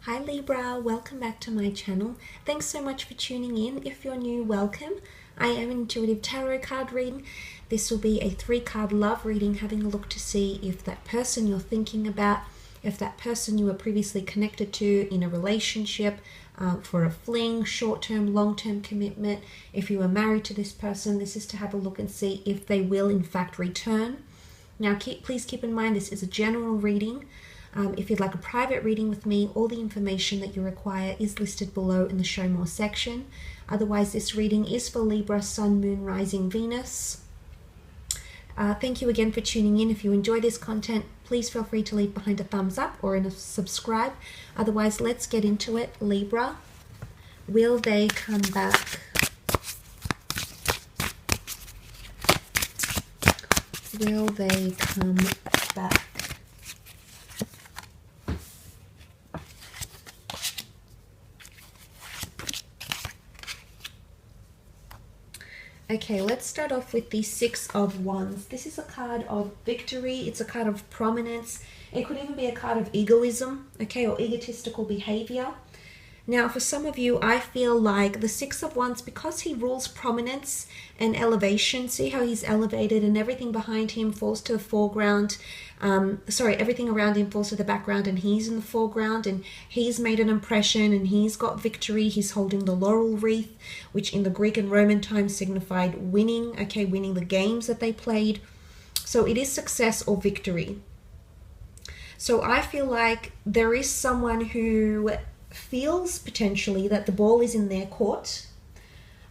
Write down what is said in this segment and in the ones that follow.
Hi Libra, welcome back to my channel. Thanks so much for tuning in. If you're new, welcome. I am an intuitive tarot card reading. This will be a 3-card love reading, having a look to see if that person you're thinking about, if that person you were previously connected to in a relationship, for a fling, short-term, long-term commitment, if you were married to this person, this is to have a look and see if they will in fact return. Now please keep in mind this is a general reading. If you'd like a private reading with me, all the information that you require is listed below in the Show More section. Otherwise, this reading is for Libra, Sun, Moon, Rising, Venus. Thank you again for tuning in. If you enjoy this content, please feel free to leave behind a thumbs up or a subscribe. Otherwise, let's get into it. Libra, will they come back? Will they come back? Okay, let's start off with the 6 of Wands. This is a card of victory. It's a card of prominence. It could even be a card of egoism, okay, or egotistical behavior. Now, for some of you, I feel like the 6 of Wands, because he rules prominence and elevation, see how he's elevated and everything behind him falls to the foreground. Everything around him falls to the background and he's in the foreground, and he's made an impression and he's got victory. He's holding the laurel wreath, which in the Greek and Roman times signified winning, okay, winning the games that they played. So it is success or victory. So I feel like there is someone who feels potentially that the ball is in their court.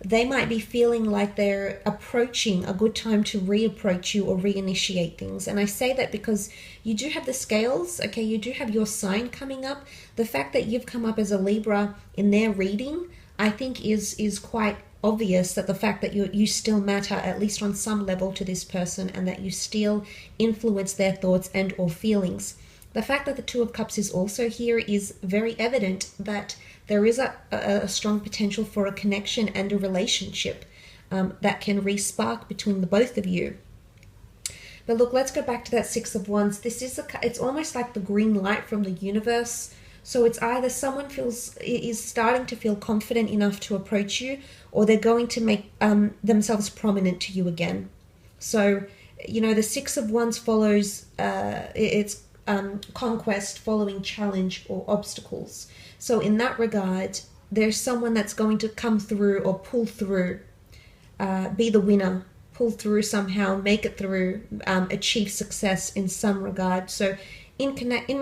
They might be feeling like they're approaching a good time to reapproach you or reinitiate things. And I say that because you do have the scales, okay, you do have your sign coming up. The fact that you've come up as a Libra in their reading, I think is quite obvious, that the fact that you still matter, at least on some level, to this person, and that you still influence their thoughts and or feelings. The fact that the 2 of Cups is also here is very evident that there is a strong potential for a connection and a relationship that can re-spark between the both of you. But look, let's go back to that 6 of Wands. This is it's almost like the green light from the universe. So it's either someone is starting to feel confident enough to approach you, or they're going to make themselves prominent to you again. So, you know, the 6 of Wands follows it's conquest following challenge or obstacles. So in that regard, there's someone that's going to come through or pull through, be the winner, pull through somehow, make it through, achieve success in some regard. So in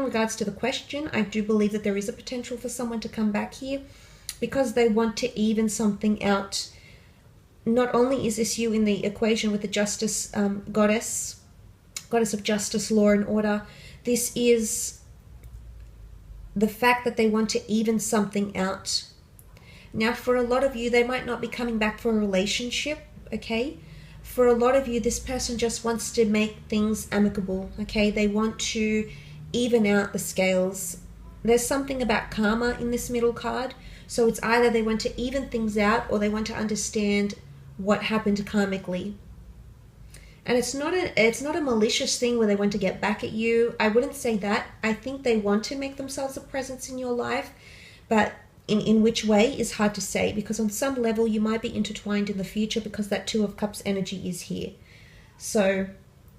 regards to the question, I do believe that there is a potential for someone to come back here because they want to even something out. Not only is this you in the equation with the justice goddess of justice, law and order, this is the fact that they want to even something out. Now, for a lot of you, they might not be coming back for a relationship, okay? For a lot of you, this person just wants to make things amicable, okay? They want to even out the scales. There's something about karma in this middle card. So it's either they want to even things out or they want to understand what happened karmically. And it's not a malicious thing where they want to get back at you. I wouldn't say that. I think they want to make themselves a presence in your life, but in which way is hard to say, because on some level you might be intertwined in the future because that 2 of Cups energy is here. So,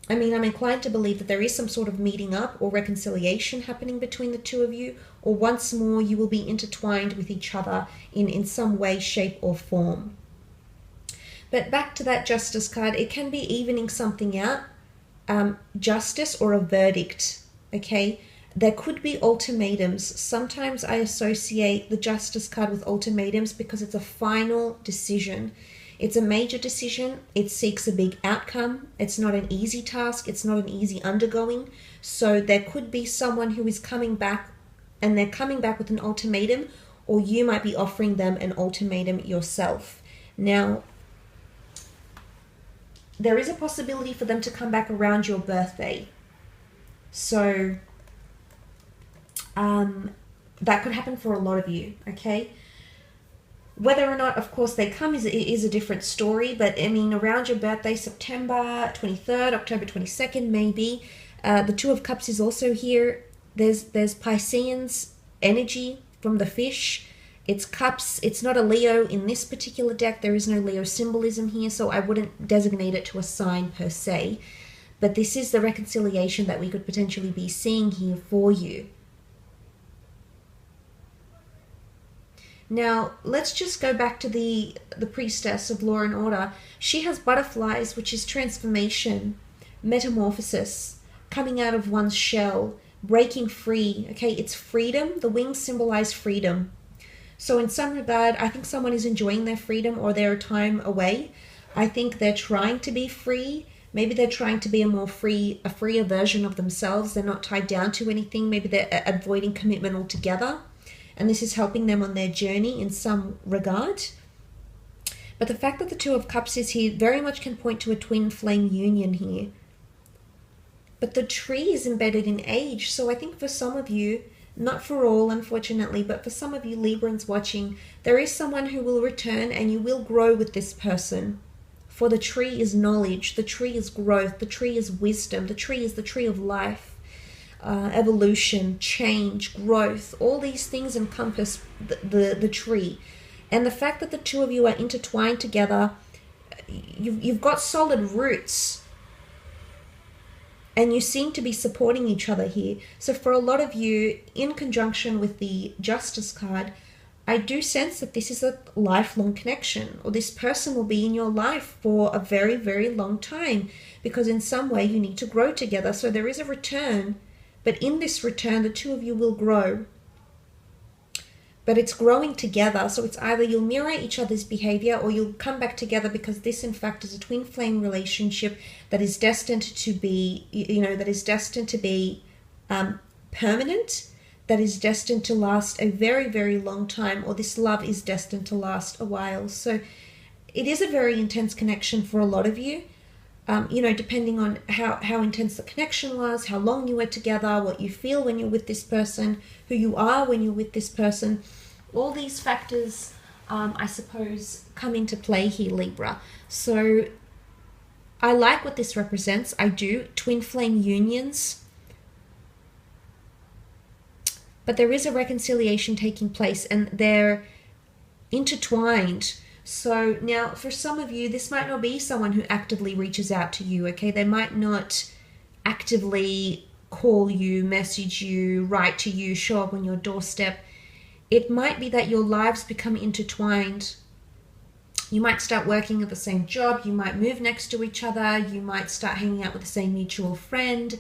I mean, I'm inclined to believe that there is some sort of meeting up or reconciliation happening between the 2 of you, or once more you will be intertwined with each other in some way, shape or form. But back to that justice card, it can be evening something out, justice or a verdict, okay? There could be ultimatums. Sometimes I associate the justice card with ultimatums because it's a final decision. It's a major decision. It seeks a big outcome. It's not an easy task. It's not an easy undergoing. So there could be someone who is coming back, and they're coming back with an ultimatum, or you might be offering them an ultimatum yourself. Now, there is a possibility for them to come back around your birthday. So that could happen for a lot of you, okay? Whether or not, of course, they come is a different story, but I mean, around your birthday, September 23rd, October 22nd, maybe. The 2 of Cups is also here. There's Pisceans energy from the fish. It's cups. It's not a Leo in this particular deck. There is no Leo symbolism here, so I wouldn't designate it to a sign per se. But this is the reconciliation that we could potentially be seeing here for you. Now, let's just go back to the priestess of law and order. She has butterflies, which is transformation, metamorphosis, coming out of one's shell, breaking free. Okay, it's freedom. The wings symbolize freedom. So in some regard, I think someone is enjoying their freedom or their time away. I think they're trying to be free. Maybe they're trying to be a freer version of themselves. They're not tied down to anything. Maybe they're avoiding commitment altogether. And this is helping them on their journey in some regard. But the fact that the Two of Cups is here very much can point to a twin flame union here. But the tree is embedded in age. So I think for some of you, not for all, unfortunately, but for some of you Librans watching, there is someone who will return and you will grow with this person. For the tree is knowledge, the tree is growth, the tree is wisdom, the tree is the tree of life. Evolution, change, growth, all these things encompass the tree. And the fact that the two of you are intertwined together, you've got solid roots. And you seem to be supporting each other here. So for a lot of you, in conjunction with the Justice card, I do sense that this is a lifelong connection, or this person will be in your life for a very, very long time, because in some way you need to grow together. So there is a return. But in this return, the two of you will grow. But it's growing together. So it's either you'll mirror each other's behavior or you'll come back together, because this, in fact, is a twin flame relationship that is destined to be, permanent, that is destined to last a very, very long time, or this love is destined to last a while. So it is a very intense connection for a lot of you. Depending on how intense the connection was, how long you were together, what you feel when you're with this person, who you are when you're with this person. All these factors, I suppose, come into play here, Libra. So I like what this represents. I do. Twin flame unions. But there is a reconciliation taking place, and they're intertwined. So now for some of you, this might not be someone who actively reaches out to you, okay? They might not actively call you, message you, write to you, show up on your doorstep. It might be that your lives become intertwined. You might start working at the same job. You might move next to each other. You might start hanging out with the same mutual friend.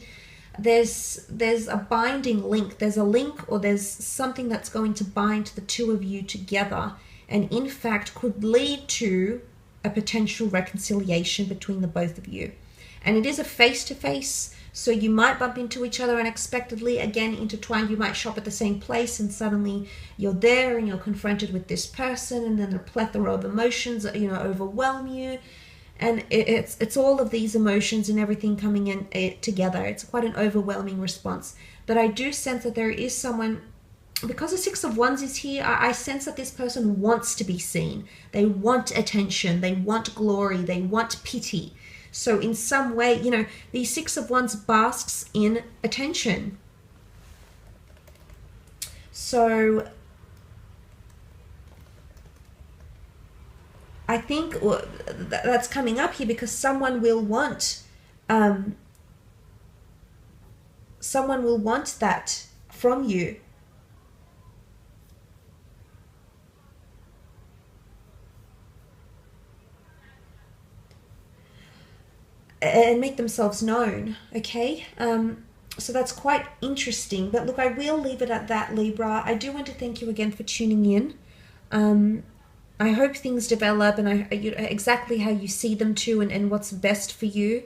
There's a binding link. There's a link, or there's something that's going to bind the two of you together, and in fact could lead to a potential reconciliation between the both of you. And it is a face-to-face, so you might bump into each other unexpectedly, again intertwined. You might shop at the same place and suddenly you're there and you're confronted with this person, and then a plethora of emotions overwhelm you. And it's all of these emotions and everything coming in together. It's quite an overwhelming response. But I do sense that there is someone, because the Six of Wands is here, I sense that this person wants to be seen. They want attention. They want glory. They want pity. So in some way, the Six of Wands basks in attention. So I think that's coming up here, because someone will want that from you. And make themselves known, okay? So that's quite interesting. But look, I will leave it at that, Libra. I do want to thank you again for tuning in. I hope things develop and exactly how you see them too, and what's best for you.